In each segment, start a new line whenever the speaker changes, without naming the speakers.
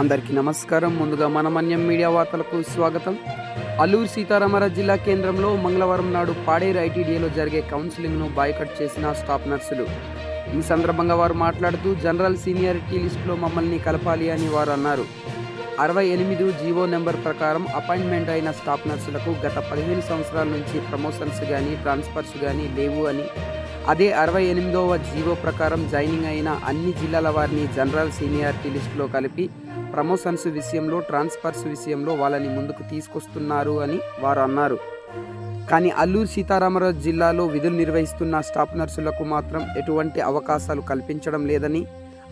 అందరికీ నమస్కారం. ముందుగా మనమన్యం మీడియా వార్తలకు స్వాగతం. అల్లూరు సీతారామరాజు జిల్లా కేంద్రంలో మంగళవారం నాడు పాడేరు ఐటీడీఏలో జరిగే కౌన్సిలింగ్ను బాయ్కట్ చేసిన స్టాఫ్ నర్సులు. ఈ సందర్భంగా వారు మాట్లాడుతూ జనరల్ సీనియారిటీ లిస్టులో మమ్మల్ని కలపాలి అని వారు అన్నారు. 68 జీవో నెంబర్ ప్రకారం అపాయింట్మెంట్ అయిన స్టాఫ్ నర్సులకు గత 15 సంవత్సరాల నుంచి ప్రమోషన్స్ కానీ ట్రాన్స్ఫర్స్ కానీ లేవు అని, అదే 68వ జీవో ప్రకారం జాయినింగ్ అయిన అన్ని జిల్లాల వారిని జనరల్ సీనియారిటీ లిస్టులో కలిపి ప్రమోషన్స్ విషయంలో ట్రాన్స్ఫర్స్ విషయంలో వాళ్ళని ముందుకు తీసుకొస్తున్నారు అని వారు అన్నారు. కానీ అల్లూరు సీతారామరాజు జిల్లాలో విధులు నిర్వహిస్తున్న స్టాఫ్ నర్సులకు మాత్రం ఎటువంటి అవకాశాలు కల్పించడం లేదని,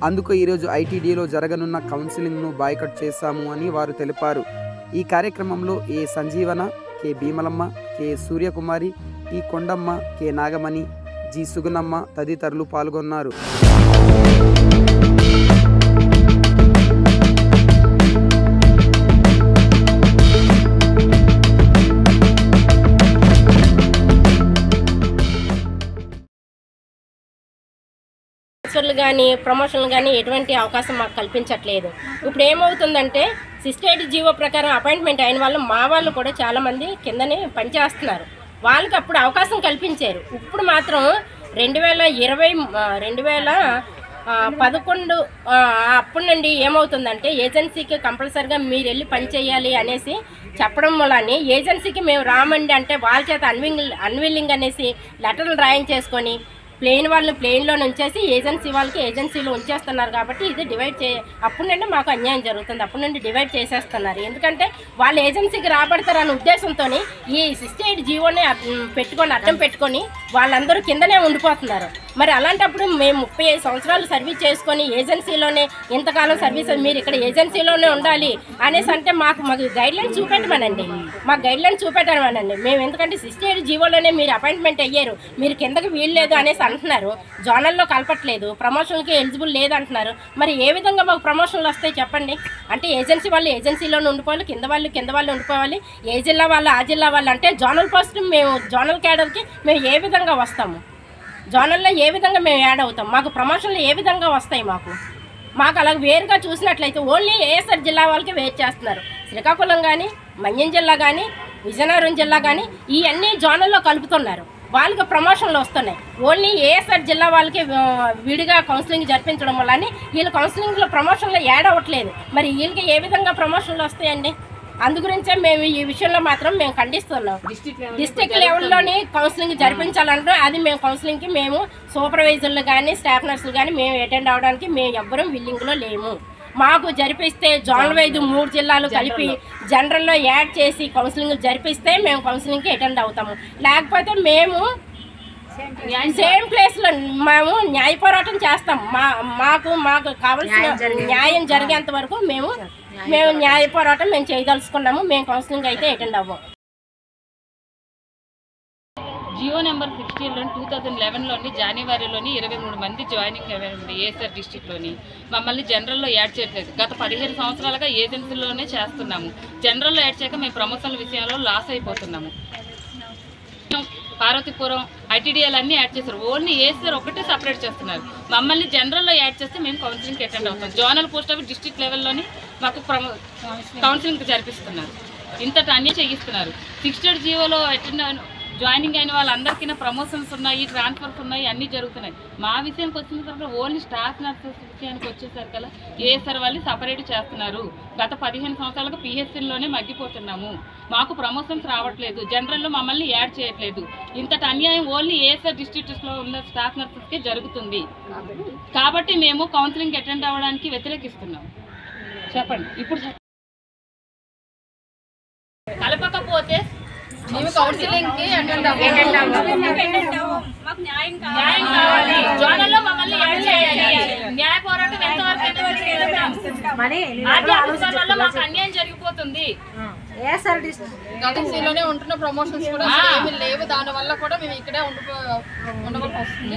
అందుకు ఈరోజు ఐటీడీలో జరగనున్న కౌన్సిలింగ్ను బాయ్కట్ చేశాము అని వారు తెలిపారు. ఈ కార్యక్రమంలో A Sanjeevana, K Bhimalamma, K Suryakumari, T Kondamma, K Nagamani, G Sugunamma తదితరులు పాల్గొన్నారు.
ట్రాన్స్ఫర్లు కానీ ప్రమోషన్లు కానీ ఎటువంటి అవకాశం మాకు కల్పించట్లేదు. ఇప్పుడు ఏమవుతుందంటే 68 జీవో ప్రకారం అపాయింట్మెంట్ అయిన వాళ్ళు మా వాళ్ళు కూడా చాలామంది కిందనే పనిచేస్తున్నారు. వాళ్ళకి అప్పుడు అవకాశం కల్పించారు. ఇప్పుడు మాత్రం 2011 అప్పటి నుండి ఏమవుతుందంటే ఏజెన్సీకి కంపల్సరిగా మీరు వెళ్ళి పని చేయాలి అనేసి చెప్పడం వల్ల ఏజెన్సీకి మేము రామండి అంటే వాళ్ళ చేత అన్విల్లింగ్ అనేసి లెటర్లు రాయించేసుకొని ప్లేన్ వాళ్ళని ప్లేన్లో ఉంచేసి ఏజెన్సీ వాళ్ళకి ఏజెన్సీలో ఉంచేస్తున్నారు. కాబట్టి ఇది అప్పటి నుండి మాకు అన్యాయం జరుగుతుంది. అప్పటి నుండి డివైడ్ చేసేస్తున్నారు. ఎందుకంటే వాళ్ళు ఏజెన్సీకి రాబడతారనే ఉద్దేశంతో ఈ 68 జీవోని అడ్డం పెట్టుకొని వాళ్ళందరూ కిందనే ఉండిపోతున్నారు. మరి అలాంటప్పుడు మేము 35 సంవత్సరాలు సర్వీస్ చేసుకొని ఏజెన్సీలోనే ఇంతకాలం సర్వీస్ మీరు ఇక్కడ ఏజెన్సీలోనే ఉండాలి అనేసి అంటే మాకు గైడ్లైన్ చూపెట్టమనండి. మాకు గైడ్లైన్ చూపెట్టమనండి. మేము ఎందుకంటే 68 జీవోలోనే మీరు అపాయింట్మెంట్ అయ్యారు, మీరు కిందకి వీల్లేదు అనేసి అంటున్నారు. జోనల్లో కలపట్లేదు, ప్రమోషన్కి ఎలిజిబుల్ లేదంటున్నారు. మరి ఏ విధంగా మాకు ప్రమోషన్లు వస్తాయి చెప్పండి? అంటే ఏజెన్సీ వాళ్ళు ఏజెన్సీలోనే ఉండిపోవాలి, కింద వాళ్ళు ఉండిపోవాలి, ఏ జిల్లా వాళ్ళు ఆ జిల్లా వాళ్ళు అంటే జోనల్ పోస్ట్ మేము జోనల్ క్యాడర్కి మేము ఏ విధంగా వస్తాము? జోనల్లో ఏ విధంగా మేము యాడ్ అవుతాం? మాకు ప్రమోషన్లు ఏ విధంగా వస్తాయి? మాకు అలా వేరుగా చూసినట్లయితే ఓన్లీ ఏఎస్ఆర్ జిల్లా వాళ్ళకి వేరు చేస్తున్నారు. శ్రీకాకుళం కానీ, మన్యం జిల్లా కానీ, విజయనగరం జిల్లా కానీ ఇవన్నీ జోనల్లో కలుపుతున్నారు. వాళ్ళకి ప్రమోషన్లు వస్తున్నాయి. ఓన్లీ ఏఎస్ఆర్ జిల్లా వాళ్ళకి విడిగా కౌన్సిలింగ్ జరిపించడం వల్ల వీళ్ళు కౌన్సిలింగ్లో ప్రమోషన్లో యాడ్ అవ్వట్లేదు. మరి వీళ్ళకి ఏ విధంగా ప్రమోషన్లు వస్తాయండి? అందుగురించే మేము ఈ విషయంలో మాత్రం మేము ఖండిస్తున్నాం. డిస్ట్రిక్ట్ లెవెల్లోని కౌన్సిలింగ్ జరిపించాలంటే అది మేము కౌన్సిలింగ్కి మేము సూపర్వైజర్లు కానీ స్టాఫ్ నర్సులు కానీ మేము అటెండ్ అవ్వడానికి మేము ఎవ్వరూ విల్లింగ్లో లేము. మాకు జరిపిస్తే జోనల్ వైజ్ 3 జిల్లాలు కలిపి జనరల్లో యాడ్ చేసి కౌన్సిలింగ్ జరిపిస్తే మేము కౌన్సిలింగ్కి అటెండ్ అవుతాము. లేకపోతే మేము సేమ్ ప్లేస్లో మేము న్యాయ పోరాటం చేస్తాం. మాకు కావాల్సిన న్యాయం జరిగేంత వరకు మేము న్యాయ పోరాటం మేము చేయదలుచుకున్నాము. మేము కౌన్సిలింగ్ అయితే అటెండ్ అవ్వం.
జియో నెంబర్ 16 2011లోని జనవరిలోని 23 మంది జాయినింగ్ అయ్యారండి ఏఎస్ఆర్ డిస్ట్రిక్ట్లోని. మమ్మల్ని జనరల్లో యాడ్ చేయట్లేదు. గత 15 సంవత్సరాలుగా ఏజెన్సీలోనే చేస్తున్నాము. జనరల్లో యాడ్ చేయక మేము ప్రమోషన్ల విషయంలో లాస్ అయిపోతున్నాము. పార్వతీపురం ఐటీడీఎల్ అన్నీ యాడ్ చేస్తారు. ఓన్లీ ఏఎస్ఆర్ ఒకటే సపరేట్ చేస్తున్నారు. మమ్మల్ని జనరల్లో యాడ్ చేస్తే మేము కౌన్సిలింగ్కి అటెండ్ అవుతాం. జోనల్ పోస్ట్ ఆఫీస్ డిస్ట్రిక్ట్ లెవెల్లోని మాకు కౌన్సిలింగ్ జరిపిస్తున్నారు. ఇంతటి అన్నీ చేయిస్తున్నారు. 68 జీవోలో జాయినింగ్ అయిన వాళ్ళందరికీ ప్రమోషన్స్ ఉన్నాయి, ట్రాన్స్ఫర్స్ ఉన్నాయి, అన్నీ జరుగుతున్నాయి. మా విషయానికి వచ్చిన తర్వాత ఓన్లీ స్టాఫ్ నర్సెస్ విషయానికి వచ్చేసరికి అలా ఏఎస్ఆర్ వాళ్ళు సపరేట్ చేస్తున్నారు. గత 15 సంవత్సరాలుగా పిహెచ్సిలోనే మగ్గిపోతున్నాము. మాకు ప్రమోషన్స్ రావట్లేదు. జనరల్లో మమ్మల్ని యాడ్ చేయట్లేదు. ఇంతటి అన్యాయం ఓన్లీ ఏఎస్ఆర్ డిస్ట్రిక్ట్స్లో ఉన్న స్టాఫ్ నర్సెస్కే జరుగుతుంది. కాబట్టి మేము కౌన్సిలింగ్ అటెండ్ అవ్వడానికి వ్యతిరేకిస్తున్నాము. చెప్పండి. ఇప్పుడు కలపకపోతే మేము కౌన్సిలింగ్కి అటెండ్ అవ్వం. మాకు న్యాయం కావాలి. జోనల్లో మమ్మల్ని యాడ్ చేయాలి. న్యాయ పోరాటం ఎంతవరకు మాకు అన్యాయం జరిగిపోతుంది.
ఏజెన్సీలోనే ఉంటున్న ప్రమోషన్స్ కూడా ఏమీ లేవు. దానివల్ల కూడా మేము ఇక్కడే ఉండవలసి వస్తుంది.